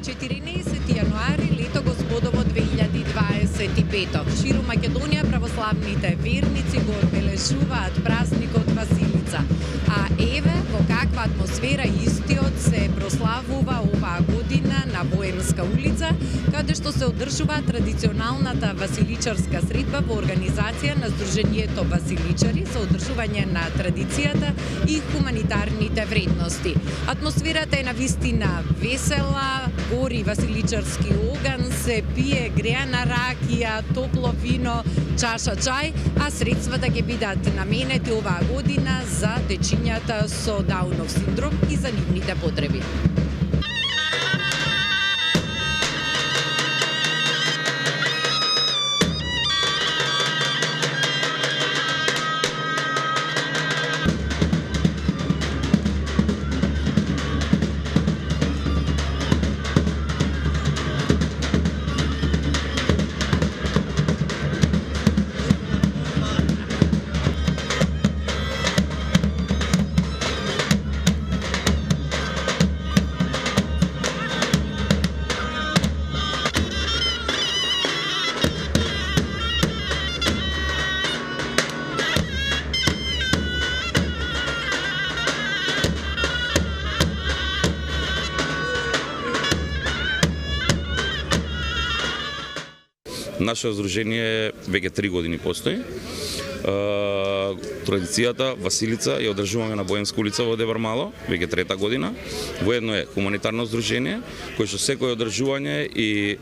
14 јануари лето господово 2025. Ширу Македонија православните верници го одбележуваат празникот Василица. А еве во каква атмосфера истиот се прославува оваа година на Боемска улица, каде што се одржува традиционалната василичарска средба во организација на Сдруженијето Василичари за одржување на традицијата и хуманитарните вредности. Атмосферата е навистина весела, гори василичарски оган, се пие греана ракија, топло вино, чаша чај, а средствата ќе бидат наменети оваа година за дечињата со Даунов синдром и за нивните потреби. Наше здружение веќе 3 години постои. Традицијата Василица ја одржуваме на Боемска улица во Девармало, веќе 3-та година. Воедно е хуманитарно здружение, кој што секој одржување и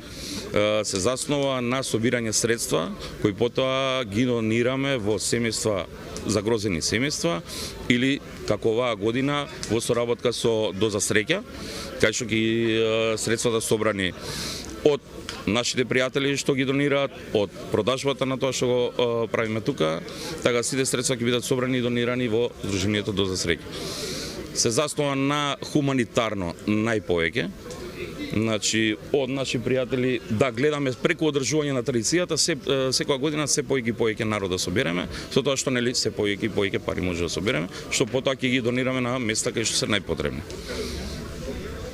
се заснова на собирање средства, кои потоа ги донираме во семејства, загрозени семејства, или како оваа година во соработка со Доза Среќа, кај што ги средствата собрани од нашите пријатели што ги донираат, од продажбата на тоа што го правиме тука, така сите средства ќе бидат собрани и донирани во Сдруженијето Доза Среќа. Се заснова на хуманитарно најповеќе, значи од наши пријатели да гледаме преку одржување на традицијата, секоја година се повеќе народ да собереме, со тоа што нели се повеќе пари може да собереме, што потоа ќе ги донираме на места кај што се најпотребни.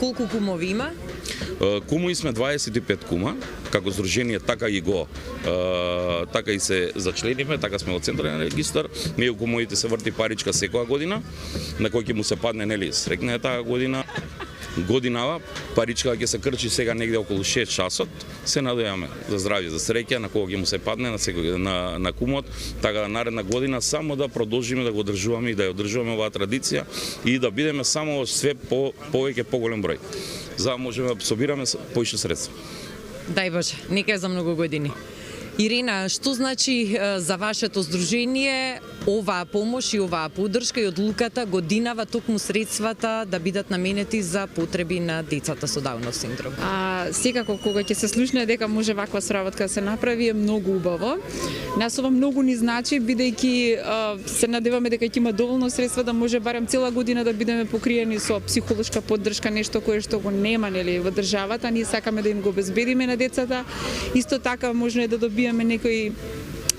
Колку кумови има? Кумови сме 25 кума, како здружение така и се зачлениме, така сме во централен регистар. Меѓу кумовите се врти паричка секоја година, на кој ќе му се падне нели среќна е таа годинава, паричка ќе се крчи сега негде околу 6 часот. Се надеваме за здравје, за среќа на кога ќе му се падне на кумот, така да наредна година само да продолжиме да го одржуваме и да ја одржуваме оваа традиција и да бидеме само све повеќе поголем број, за да можеме да собираме поише средства. Дај Боже, нека е за многу години. Ирина, што значи за вашето здружение оваа помош и оваа поддршка и одлуката годинава токму средствата да бидат наменети за потреби на децата со Даунов синдром? Секако кога ќе се слушне дека може ваква соработка да се направи е многу убаво. Нас ова многу ни значи, бидејќи се надеваме дека ќе има доволно средства да може барем цела година да бидеме покриени со психолошка поддршка, нешто кое што го нема нели во државата. Ние сакаме да им го обезбедиме на децата. Исто така можно е да добиеме некои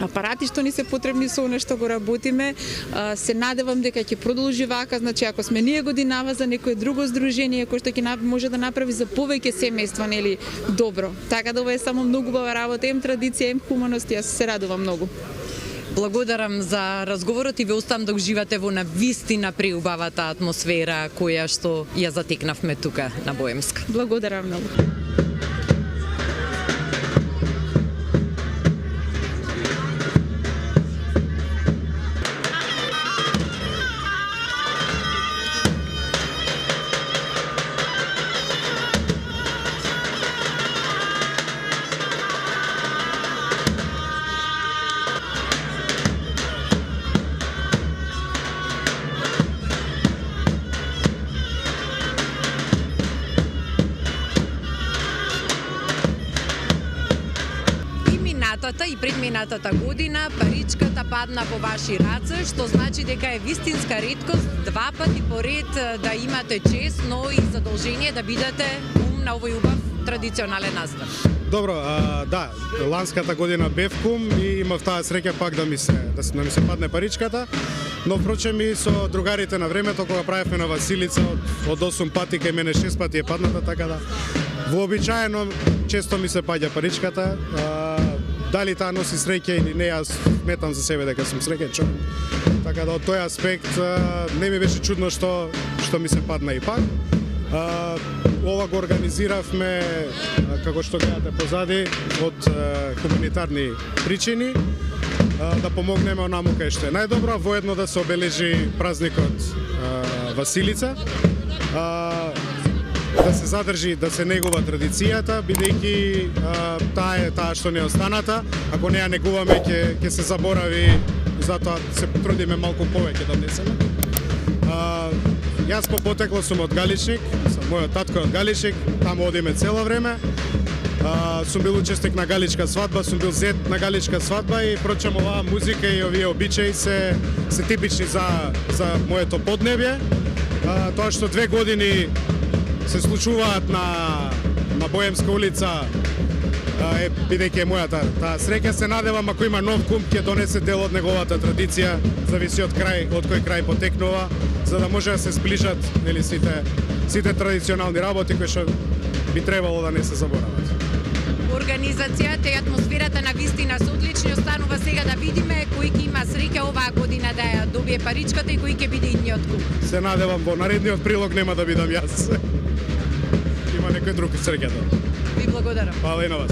апарати што ни се потребни со она што го работиме. Се надевам дека ќе продолжи вака, значи ако сме ние годинава за некое друго здружение кој што ќе може да направи за повеќе семејства нели добро. Така да ова е само многу убава работа, им традиција, им хуманост, јас се радувам многу. Благодарам за разговорот и ве оставам да уживате во навистина преубавата атмосфера која што ја затекнавме тука на Боемска. Благодарам многу. И предминатата година паричката падна во ваши раце, што значи дека е вистинска реткост 2 пати поред да имате чест, но и задолжение да бидете на овој убав традиционален настан. Добро, да, ланската година бев кум и имав таа среќа пак да ми се падне паричката, но впрочем и со другарите на времето кога правевме на Василица од 8 пати кај мене 6 пати е падната, така да Вообичаено често ми се паѓа паричката. Дали таа носи среќа или не, јас сметам за себе дека сум среќен човек. Така да од тој аспект не ми беше чудно што ми се падна и пак. Ова го организиравме, како што гледате позади, од хуманитарни причини, да помогнеме онаму кај што е најдобро, воедно да се обележи празникот Василица, да се задржи, да се негува традицијата, бидејќи таа е таа што не е останата. Ако не ја негуваме, ќе се заборави, затоа се трудиме малку повеќе да внесеме. Јас по потекло сум од Галичник, мојот татко е од Галичник, таму одиме цело време. Сум бил учесник на галичка свадба, сум бил зет на галичка свадба и прочем оваа музика и овие обичаи се типични за моето поднебје. Тоа што 2 години се случуваат на Боемска улица, бидејќи е мојата таа среќа, се надевам ако има нов кум ќе донесе дел од неговата традиција, зависи од кој крај потекнува, за да може да се сближат нели сите традиционални работи кои што би требало да не се заборават. Организацијата и атмосферата на вистина се одлични. Останува сега да видиме кој ќе има среќа оваа година да ја добие паричката и кој ќе биде идниот кум. Се надевам во наредниот прилог нема да бидам јас. Има некој друг среќата. Ви благодарам. Фала и на вас.